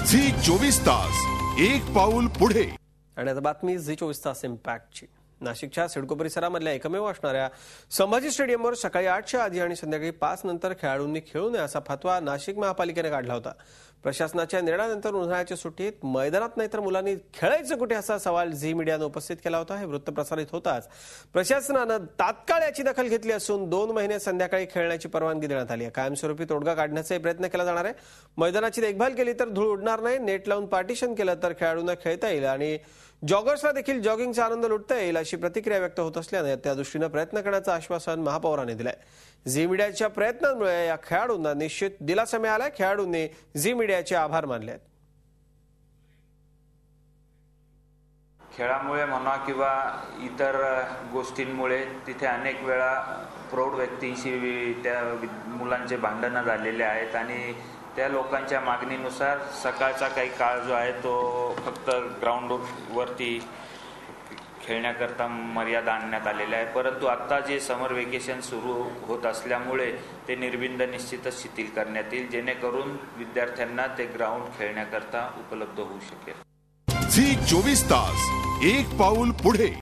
Zee 24 तास एक पाऊल पुढे। आणि आता बातमी झी 24 तास इम्पॅक्टची। नाशिकच्या सिडको परिसरामधल्या एकमेव असणाऱ्या संभाजी स्टेडियमवर सकाळी 8च्या आधी आणि संध्याकाळी 5 नंतर खेळाडूंनी खेळू नये असा फतवा नाशिक महापालिकेने काढला होता। प्रशासनाच्या निर्णयानंतर उन्हाळ्याच्या सुट्टीत मैदानात नाही तर मुलांनी खेळायचं कुठे असा सवाल झी मीडियाने उपस्थित केला होता। हे वृत्त प्रसारित होताच प्रशासनानं तात्काळ याची दखल घेतली असून 2 महिने संध्याकाळी खेळण्याची परवानगी देण्यात आली आहे। कायमस्वरूपी तोडगा काढण्याचा प्रयत्न केला जाणार आहे। मैदानाची देखभाल केली तर धूळ उडणार नाही, नेट लावून पार्टिशन केलं तर खेळाडूंना खेळता येईल आणि जॉगर्सला देखील जॉगिंगचा आनंद लुटता येईल अशी प्रतिक्रिया व्यक्त होत असल्याने त्या दृष्टीने प्रयत्न करण्याचं आश्वासन महापौरांनी दिलंय। झी मीडियाच्या प्रयत्नांमुळे या खेळाडूंना निश्चित दिलासा मिळालाय। खेळाडूंनी झी मीडियाचे आभार मानले आहेत। खेळामुळे म्हणा किंवा इतर गोष्टींमुळे तिथे अनेक वेळा प्रौढ व्यक्तींशी त्या मुलांचे भांडणं झालेले आहेत आणि त्या लोकांच्या मागणीनुसार सकाळचा काही काळ जो आहे तो फक्त ग्राउंडवरती खेळण्याकरता मर्यादा आणण्यात आलेल्या आहे। परंतु आता जे समर वेकेशन सुरू होत असल्यामुळे ते निर्बंध निश्चितच शिथिल करण्यात येईल, जेणेकरून विद्यार्थ्यांना ते ग्राउंड खेळण्याकरता उपलब्ध होऊ शकेल। झी 24 तास एक पाऊल पुढे।